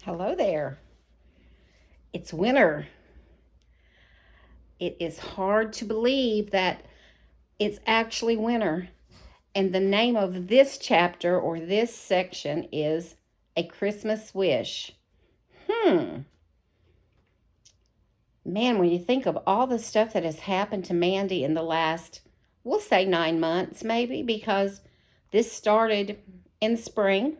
Hello there. It's winter. It is hard to believe that it's actually winter. And the name of this chapter or this section is A Christmas Wish. Hmm. Man, when you think of all the stuff that has happened to Mandy in the last, we'll say 9 months maybe, because this started in spring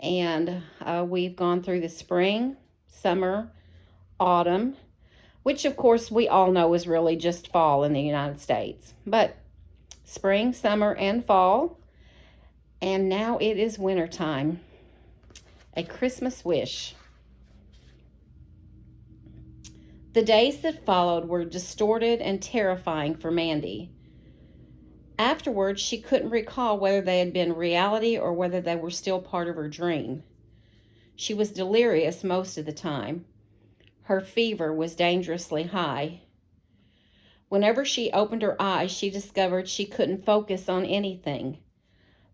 and we've gone through the spring, summer, autumn, which of course we all know is really just fall in the United States. But spring, summer, and fall, and now it is winter time. A Christmas Wish. The days that followed were distorted and terrifying for Mandy. Afterwards, she couldn't recall whether they had been reality or whether they were still part of her dream. She was delirious most of the time. Her fever was dangerously high. Whenever she opened her eyes, she discovered she couldn't focus on anything.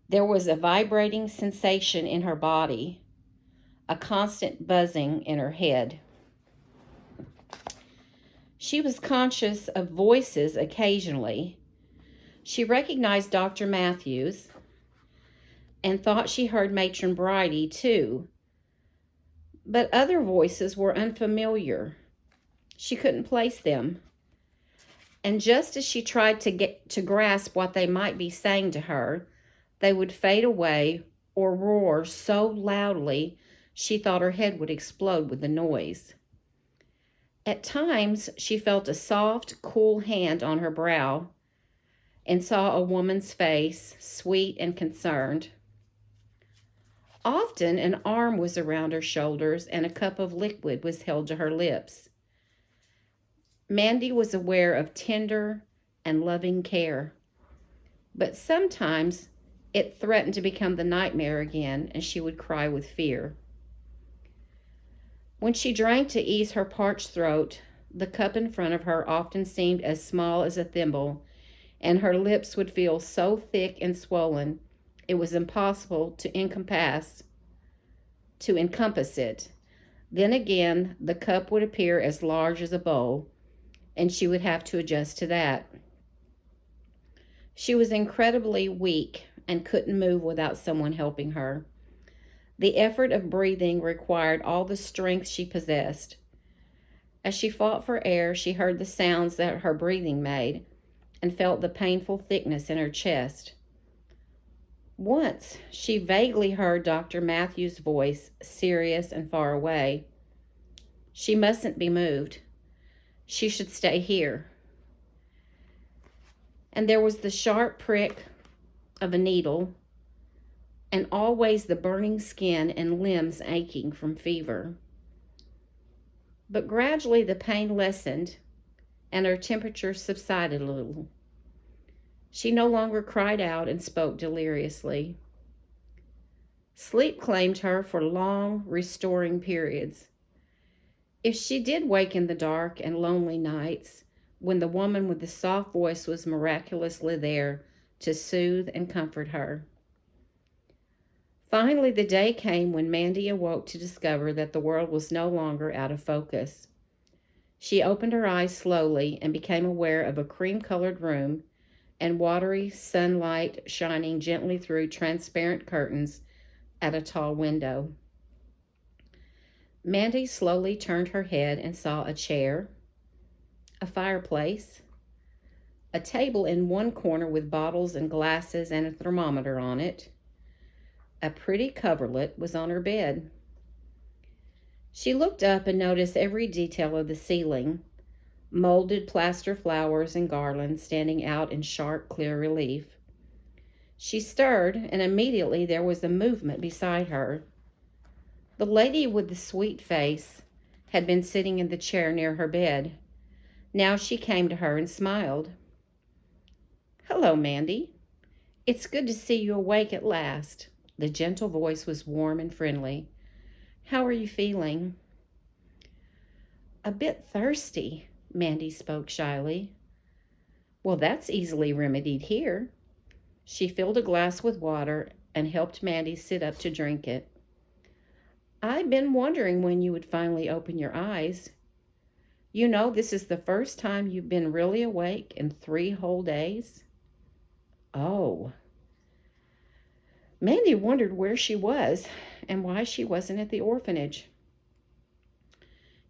There was a vibrating sensation in her body, a constant buzzing in her head. She was conscious of voices occasionally. She recognized Dr. Matthews and thought she heard Matron Bridie too, but other voices were unfamiliar. She couldn't place them. And just as she tried to get to grasp what they might be saying to her, they would fade away or roar so loudly she thought her head would explode with the noise. At times, she felt a soft, cool hand on her brow and saw a woman's face, sweet and concerned. Often, an arm was around her shoulders and a cup of liquid was held to her lips. Mandy was aware of tender and loving care, but sometimes it threatened to become the nightmare again, and she would cry with fear. When she drank to ease her parched throat, the cup in front of her often seemed as small as a thimble, and her lips would feel so thick and swollen it was impossible to encompass it. Then again, the cup would appear as large as a bowl, and she would have to adjust to that. She was incredibly weak and couldn't move without someone helping her. The effort of breathing required all the strength she possessed. As she fought for air, she heard the sounds that her breathing made and felt the painful thickness in her chest. Once, she vaguely heard Dr. Matthews' voice, serious and far away. She mustn't be moved. She should stay here. And there was the sharp prick of a needle, and always the burning skin and limbs aching from fever. But gradually the pain lessened, and her temperature subsided a little. She no longer cried out and spoke deliriously. Sleep claimed her for long, restoring periods. If she did wake in the dark and lonely nights, when the woman with the soft voice was miraculously there to soothe and comfort her. Finally, the day came when Mandy awoke to discover that the world was no longer out of focus. She opened her eyes slowly and became aware of a cream-colored room and watery sunlight shining gently through transparent curtains at a tall window. Mandy slowly turned her head and saw a chair, a fireplace, a table in one corner with bottles and glasses and a thermometer on it. A pretty coverlet was on her bed. She looked up and noticed every detail of the ceiling, molded plaster flowers and garlands standing out in sharp, clear relief. She stirred, and immediately there was a movement beside her. The lady with the sweet face had been sitting in the chair near her bed. Now she came to her and smiled. "Hello, Mandy. It's good to see you awake at last." The gentle voice was warm and friendly. "How are you feeling?" "A bit thirsty," Mandy spoke shyly. "Well, that's easily remedied here." She filled a glass with water and helped Mandy sit up to drink it. I've been wondering when you would finally open your eyes. You know, this is the first time you've been really awake in 3 whole days. Oh. Mandy wondered where she was and why she wasn't at the orphanage.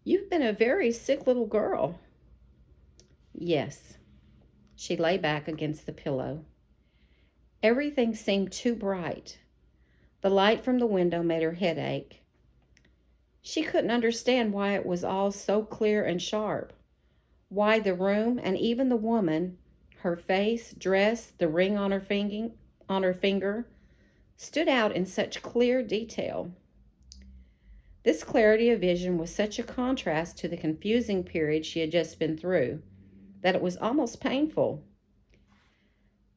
You've been a very sick little girl. Yes. She lay back against the pillow. Everything seemed too bright. The light from the window made her head ache. She couldn't understand why it was all so clear and sharp. Why the room and even the woman, her face, dress, the ring on her finger, stood out in such clear detail. This clarity of vision was such a contrast to the confusing period she had just been through that it was almost painful.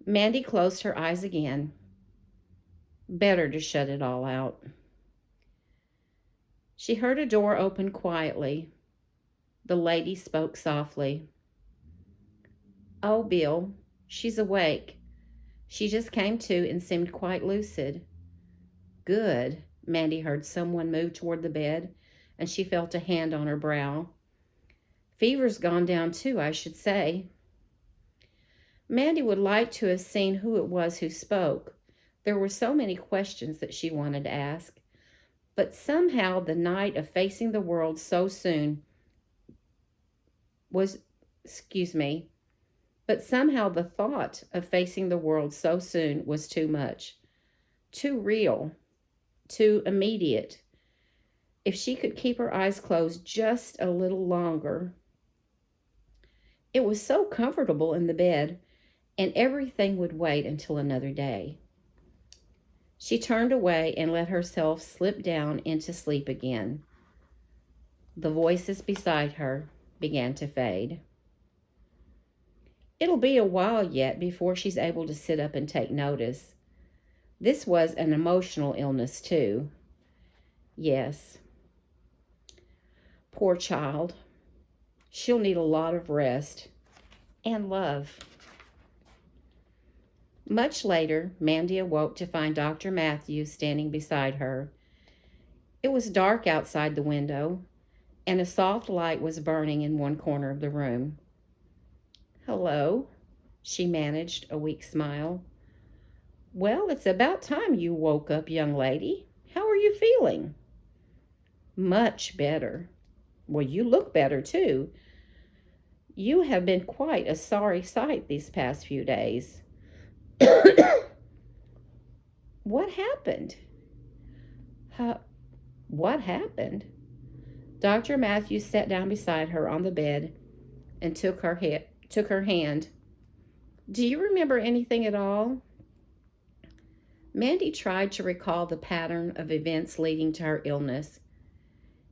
Mandy closed her eyes again. Better to shut it all out. She heard a door open quietly. The lady spoke softly. Oh, Bill, she's awake. She just came to and seemed quite lucid. Good. Mandy heard someone move toward the bed, and she felt a hand on her brow. Fever's gone down too, I should say. Mandy would like to have seen who it was who spoke. There were so many questions that she wanted to ask. But somehow the night of facing the world so soon was, but somehow the thought of facing the world so soon was too much, too real, too immediate. If she could keep her eyes closed just a little longer. It was so comfortable in the bed, and everything would wait until another day. She turned away and let herself slip down into sleep again. The voices beside her began to fade. It'll be a while yet before she's able to sit up and take notice. This was an emotional illness, too. Yes. Poor child. She'll need a lot of rest and love. Much later, Mandy awoke to find Dr. Matthews standing beside her. It was dark outside the window, and a soft light was burning in one corner of the room. Hello, she managed a weak smile. Well, it's about time you woke up, young lady. How are you feeling? Much better. Well, you look better, too. You have been quite a sorry sight these past few days. What happened? What happened? Dr. Matthews sat down beside her on the bed and took her hand. Do you remember anything at all? Mandy tried to recall the pattern of events leading to her illness.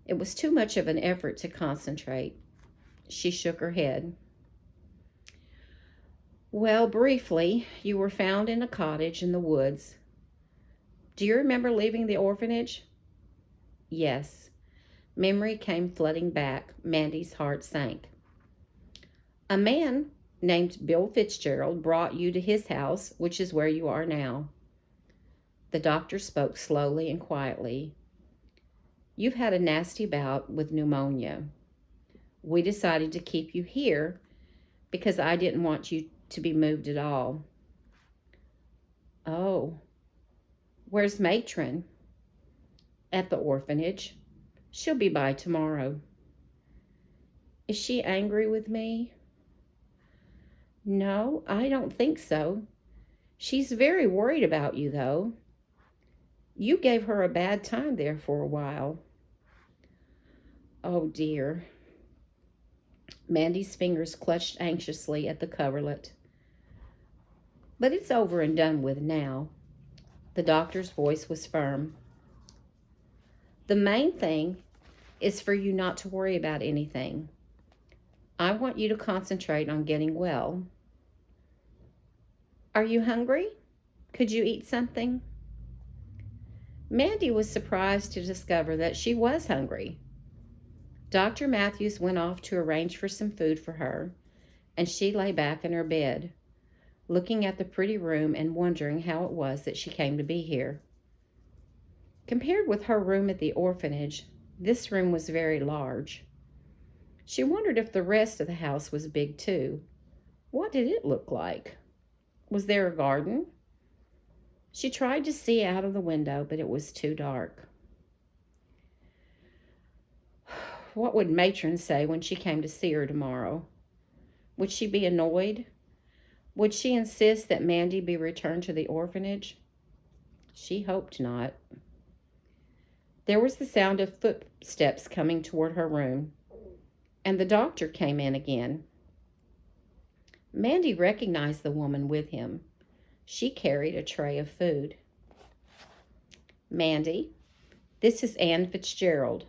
It was too much of an effort to concentrate. She shook her head. Well, briefly, you were found in a cottage in the woods. Do you remember leaving the orphanage? Yes. Memory came flooding back. Mandy's heart sank. A man named Bill Fitzgerald brought you to his house, which is where you are now. The doctor spoke slowly and quietly. You've had a nasty bout with pneumonia. We decided to keep you here because I didn't want you to be moved at all. Oh, where's Matron? At the orphanage. She'll be by tomorrow. Is she angry with me? No, I don't think so. She's very worried about you, though. You gave her a bad time there for a while. Oh, dear. Mandy's fingers clutched anxiously at the coverlet. But it's over and done with now. The doctor's voice was firm. The main thing is for you not to worry about anything. I want you to concentrate on getting well. Are you hungry? Could you eat something? Mandy was surprised to discover that she was hungry. Dr. Matthews went off to arrange for some food for her, and she lay back in her bed, looking at the pretty room and wondering how it was that she came to be here. Compared with her room at the orphanage, this room was very large. She wondered if the rest of the house was big too. What did it look like? Was there a garden? She tried to see out of the window, but it was too dark. What would Matron say when she came to see her tomorrow? Would she be annoyed? Would she insist that Mandy be returned to the orphanage? She hoped not. There was the sound of footsteps coming toward her room, and the doctor came in again. Mandy recognized the woman with him. She carried a tray of food. "Mandy, this is Anne Fitzgerald.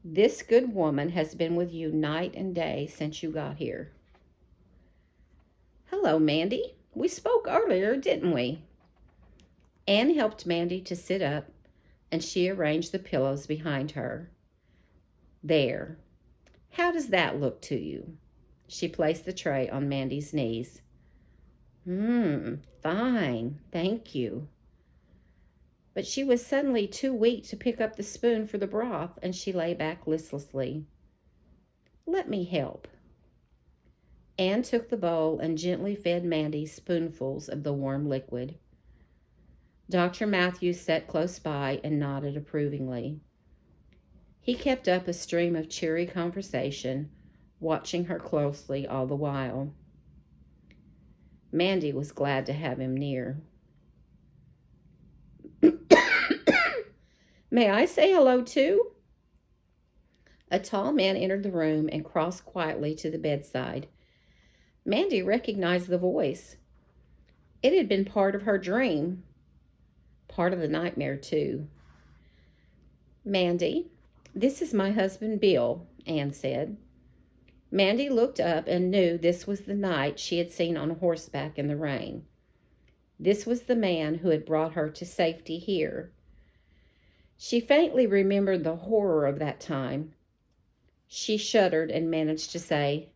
This good woman has been with you night and day since you got here." "Hello, Mandy. We spoke earlier, didn't we?" Anne helped Mandy to sit up, and she arranged the pillows behind her. "There. How does that look to you?" She placed the tray on Mandy's knees. Fine, thank you." But she was suddenly too weak to pick up the spoon for the broth, and she lay back listlessly. "Let me help." Anne took the bowl and gently fed Mandy spoonfuls of the warm liquid. Dr. Matthews sat close by and nodded approvingly. He kept up a stream of cheery conversation, watching her closely all the while. Mandy was glad to have him near. "May I say hello too?" A tall man entered the room and crossed quietly to the bedside. Mandy recognized the voice. It had been part of her dream, part of the nightmare too. "Mandy, this is my husband Bill," Anne said. Mandy looked up and knew this was the knight she had seen on horseback in the rain. This was the man who had brought her to safety here. She faintly remembered the horror of that time. She shuddered and managed to say,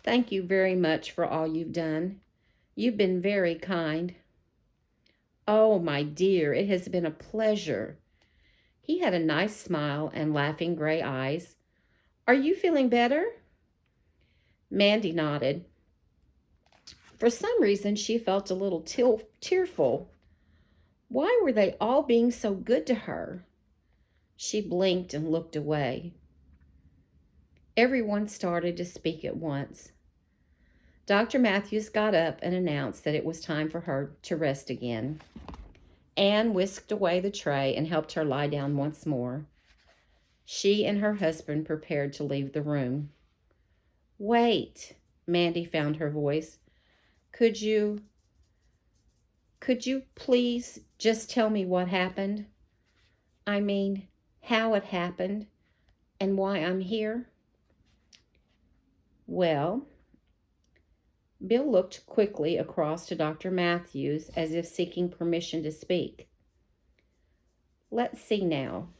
"Thank you very much for all you've done. You've been very kind." "Oh, my dear, it has been a pleasure." He had a nice smile and laughing gray eyes. "Are you feeling better?" Mandy nodded. For some reason, she felt a little tearful. Why were they all being so good to her? She blinked and looked away. Everyone started to speak at once. Dr. Matthews got up and announced that it was time for her to rest again. Anne whisked away the tray and helped her lie down once more. She and her husband prepared to leave the room. "Wait," Mandy found her voice. Could you please just tell me what happened? I mean, how it happened and why I'm here?" "Well," Bill looked quickly across to Dr. Matthews as if seeking permission to speak. "Let's see now.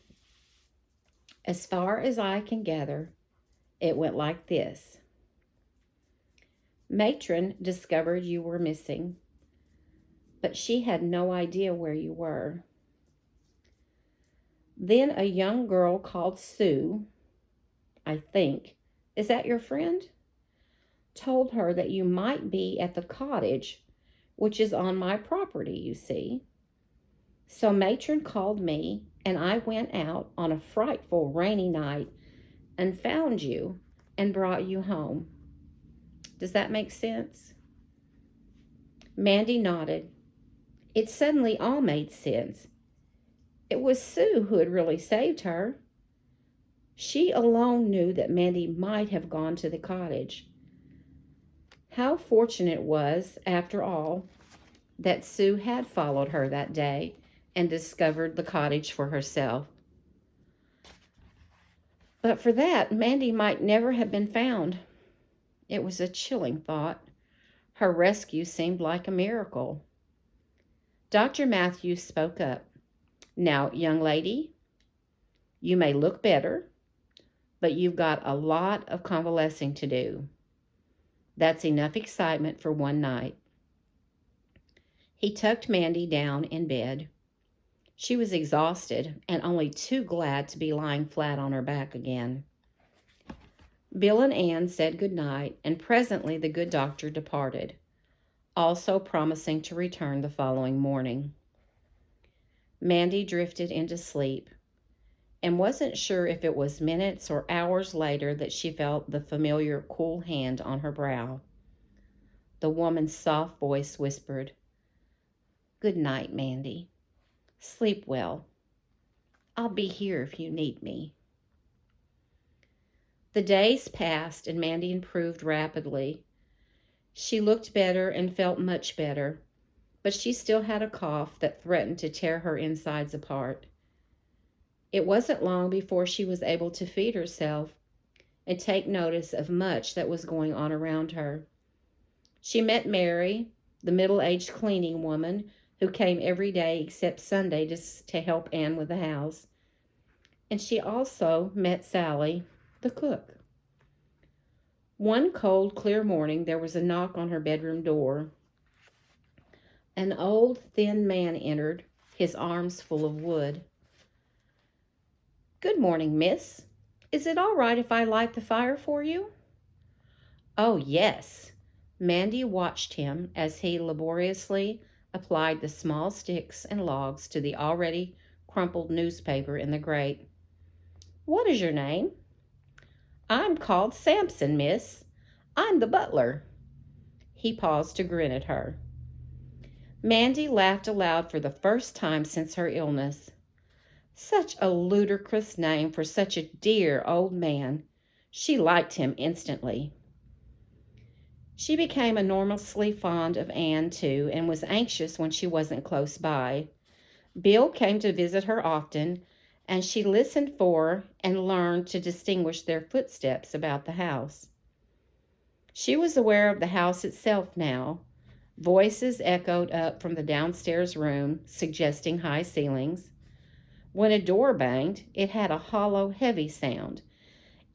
As far as I can gather, it went like this. Matron discovered you were missing, but she had no idea where you were. Then a young girl called Sue, I think, is that your friend? Told her that you might be at the cottage, which is on my property, you see. So Matron called me, and I went out on a frightful rainy night and found you and brought you home. Does that make sense?" Mandy nodded. It suddenly all made sense. It was Sue who had really saved her. She alone knew that Mandy might have gone to the cottage. How fortunate it was, after all, that Sue had followed her that day and discovered the cottage for herself. But for that, Mandy might never have been found. It was a chilling thought. Her rescue seemed like a miracle. Dr. Matthews spoke up. "Now, young lady, you may look better, but you've got a lot of convalescing to do. That's enough excitement for one night." He tucked Mandy down in bed. She was exhausted and only too glad to be lying flat on her back again. Bill and Anne said good night, and presently the good doctor departed, also promising to return the following morning. Mandy drifted into sleep and wasn't sure if it was minutes or hours later that she felt the familiar cool hand on her brow. The woman's soft voice whispered, "Good night, Mandy. Sleep well. I'll be here if you need me." The days passed and Mandy improved rapidly. She looked better and felt much better, but she still had a cough that threatened to tear her insides apart. It wasn't long before she was able to feed herself and take notice of much that was going on around her. She met Mary, the middle-aged cleaning woman who came every day except Sunday to help Anne with the house. And she also met Sally, the cook. One cold, clear morning, there was a knock on her bedroom door. An old, thin man entered, his arms full of wood. "Good morning, miss. Is it all right if I light the fire for you?" "Oh, yes." Mandy watched him as he laboriously applied the small sticks and logs to the already crumpled newspaper in the grate. "What is your name?" "I'm called Samson, miss. I'm the butler." He paused to grin at her. Mandy laughed aloud for the first time since her illness. Such a ludicrous name for such a dear old man. She liked him instantly. She became enormously fond of Anne, too, and was anxious when she wasn't close by. Bill came to visit her often, and she listened for and learned to distinguish their footsteps about the house. She was aware of the house itself now. Voices echoed up from the downstairs room, suggesting high ceilings. When a door banged, it had a hollow, heavy sound,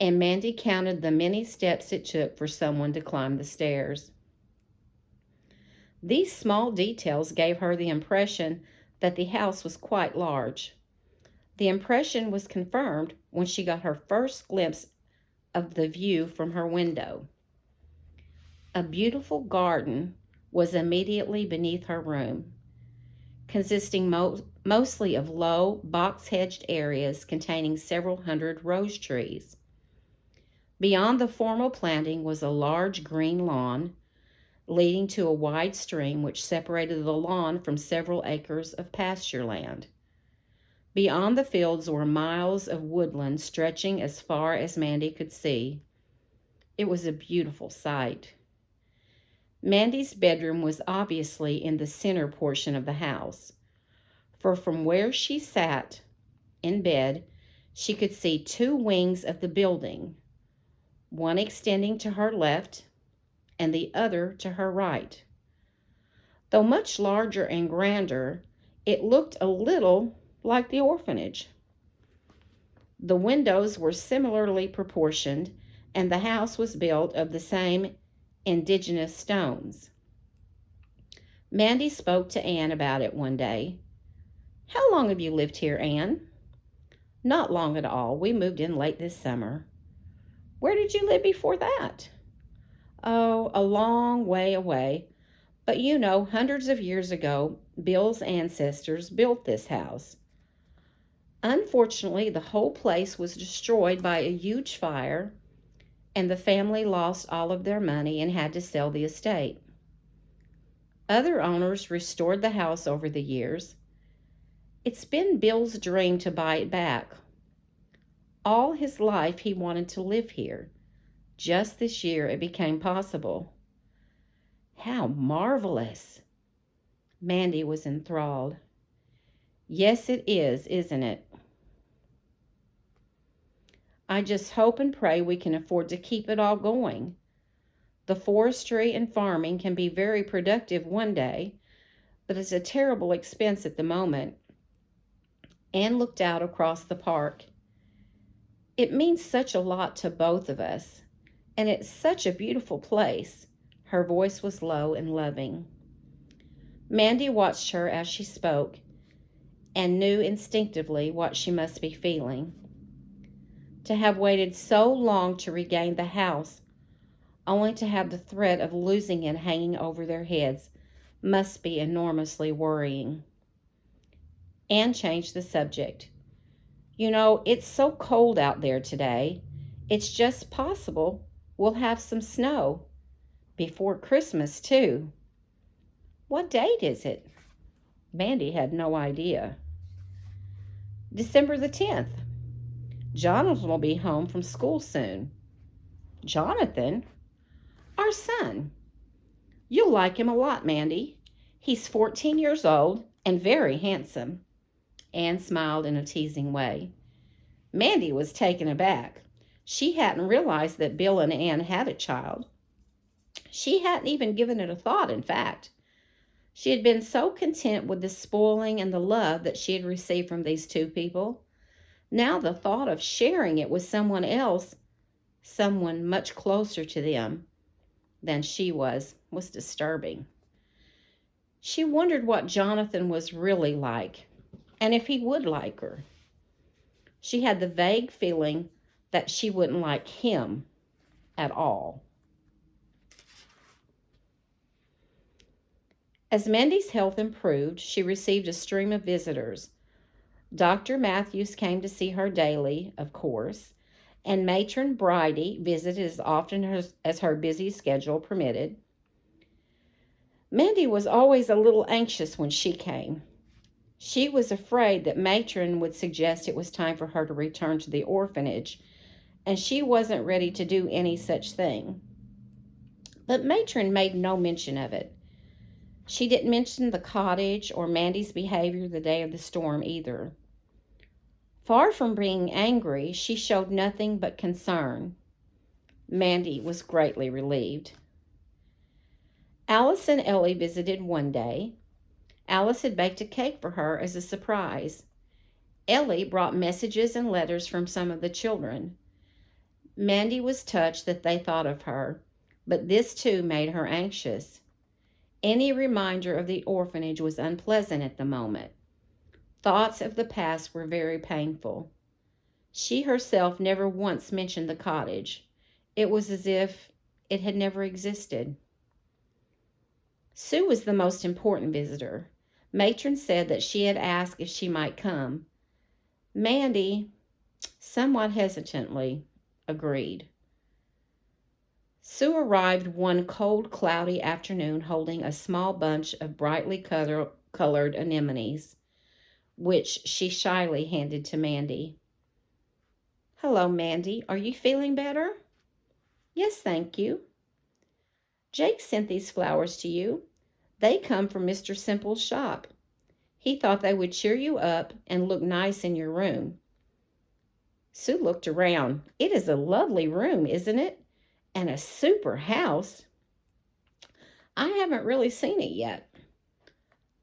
and Mandy counted the many steps it took for someone to climb the stairs. These small details gave her the impression that the house was quite large. The impression was confirmed when she got her first glimpse of the view from her window. A beautiful garden was immediately beneath her room, consisting mostly of low, box-hedged areas containing several hundred rose trees. Beyond the formal planting was a large green lawn, leading to a wide stream which separated the lawn from several acres of pasture land. Beyond the fields were miles of woodland stretching as far as Mandy could see. It was a beautiful sight. Mandy's bedroom was obviously in the center portion of the house, for from where she sat in bed, she could see two wings of the building, one extending to her left and the other to her right. Though much larger and grander, it looked a little like the orphanage. The windows were similarly proportioned, and the house was built of the same indigenous stones. Mandy spoke to Anne about it one day. "How long have you lived here, Anne?" "Not long at all. We moved in late this summer." "Where did you live before that?" "Oh, a long way away. But you know, hundreds of years ago, Bill's ancestors built this house. Unfortunately, the whole place was destroyed by a huge fire, and the family lost all of their money and had to sell the estate. Other owners restored the house over the years. It's been Bill's dream to buy it back. All his life he wanted to live here. Just this year it became possible." "How marvelous!" Mandy was enthralled. "Yes, it is, isn't it? I just hope and pray we can afford to keep it all going. The forestry and farming can be very productive one day, but it's a terrible expense at the moment." Anne looked out across the park. "It means such a lot to both of us, and it's such a beautiful place." Her voice was low and loving. Mandy watched her as she spoke, and knew instinctively what she must be feeling. To have waited so long to regain the house, only to have the threat of losing it hanging over their heads, must be enormously worrying. Anne changed the subject. You know, it's so cold out there today. It's just possible we'll have some snow. Before Christmas, too. What date is it? Mandy had no idea. December the 10th. Jonathan will be home from school soon. Jonathan? Our son. You'll like him a lot, Mandy. He's 14 years old and very handsome. Anne smiled in a teasing way. Mandy was taken aback. She hadn't realized that Bill and Anne had a child. She hadn't even given it a thought, in fact. She had been so content with the spoiling and the love that she had received from these two people. Now the thought of sharing it with someone else, someone much closer to them than she was disturbing. She wondered what Jonathan was really like, and if he would like her. She had the vague feeling that she wouldn't like him at all. As Mandy's health improved, she received a stream of visitors. Dr. Matthews came to see her daily, of course, and Matron Bridie visited as often as her busy schedule permitted. Mandy was always a little anxious when she came. She was afraid that Matron would suggest it was time for her to return to the orphanage, and she wasn't ready to do any such thing. But Matron made no mention of it. She didn't mention the cottage or Mandy's behavior the day of the storm either. Far from being angry, she showed nothing but concern. Mandy was greatly relieved. Alice and Ellie visited one day. Alice had baked a cake for her as a surprise. Ellie brought messages and letters from some of the children. Mandy was touched that they thought of her, but this too made her anxious. Any reminder of the orphanage was unpleasant at the moment. Thoughts of the past were very painful. She herself never once mentioned the cottage. It was as if it had never existed. Sue was the most important visitor. Matron said that she had asked if she might come. Mandy, somewhat hesitantly, agreed. Sue arrived one cold, cloudy afternoon holding a small bunch of brightly colored anemones, which she shyly handed to Mandy. Hello, Mandy. Are you feeling better? Yes, thank you. Jake sent these flowers to you. They come from Mr. Simple's shop. He thought they would cheer you up and look nice in your room. Sue looked around. It is a lovely room, isn't it? And a super house. I haven't really seen it yet.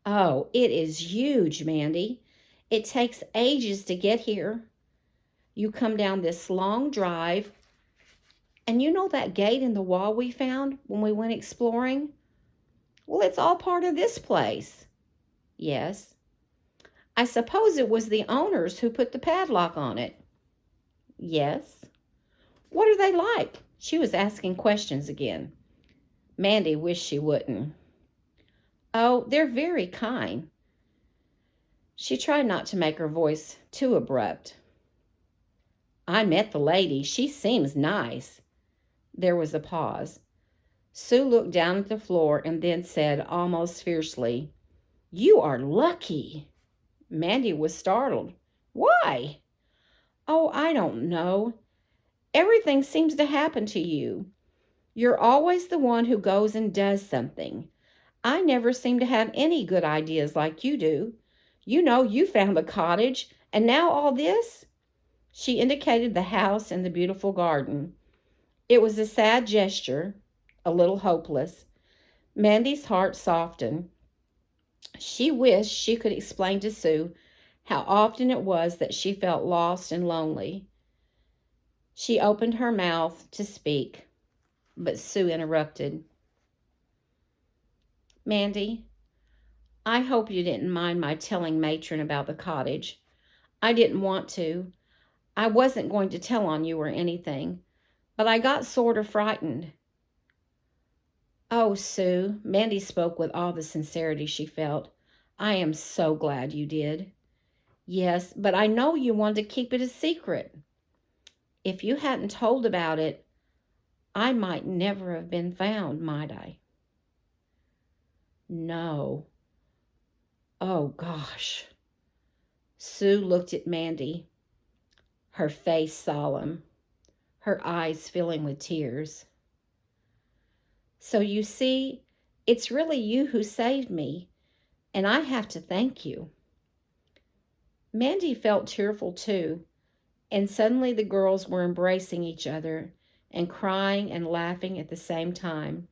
Oh, it is huge, Mandy. It takes ages to get here. You come down this long drive, and you know that gate in the wall we found when we went exploring? Well, it's all part of this place. Yes. I suppose it was the owners who put the padlock on it. Yes. What are they like? She was asking questions again. Mandy wished she wouldn't. Oh, they're very kind. She tried not to make her voice too abrupt. I met the lady. She seems nice. There was a pause. Sue looked down at the floor and then said almost fiercely, You are lucky. Mandy was startled. Why? Oh, I don't know. Everything seems to happen to you. You're always the one who goes and does something. I never seem to have any good ideas like you do. You know, you found the cottage, and now all this? She indicated the house and the beautiful garden. It was a sad gesture, a little hopeless. Mandy's heart softened. She wished she could explain to Sue how often it was that she felt lost and lonely. She opened her mouth to speak, but Sue interrupted. Mandy, I hope you didn't mind my telling Matron about the cottage. I didn't want to. I wasn't going to tell on you or anything, but I got sort of frightened. Oh, Sue, Mandy spoke with all the sincerity she felt. I am so glad you did. Yes, but I know you wanted to keep it a secret. If you hadn't told about it, I might never have been found, might I? No. Oh, gosh. Sue looked at Mandy, her face solemn, her eyes filling with tears. So you see, it's really you who saved me, and I have to thank you. Mandy felt tearful too, and suddenly the girls were embracing each other and crying and laughing at the same time.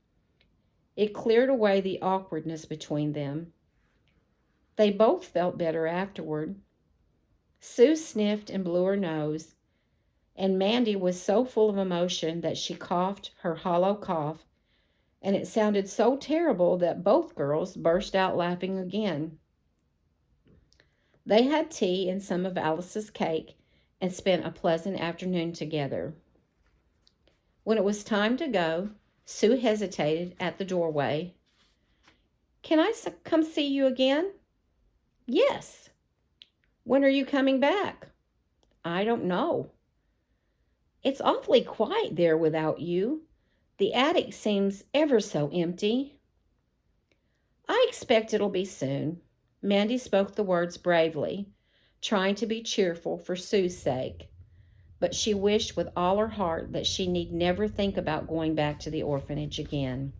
It cleared away the awkwardness between them. They both felt better afterward. Sue sniffed and blew her nose, and Mandy was so full of emotion that she coughed her hollow cough, and it sounded so terrible that both girls burst out laughing again. They had tea and some of Alice's cake and spent a pleasant afternoon together. When it was time to go, Sue hesitated at the doorway. Can I come see you again? Yes. When are you coming back? I don't know. It's awfully quiet there without you. The attic seems ever so empty. I expect it'll be soon. Mandy spoke the words bravely, trying to be cheerful for Sue's sake, but she wished with all her heart that she need never think about going back to the orphanage again.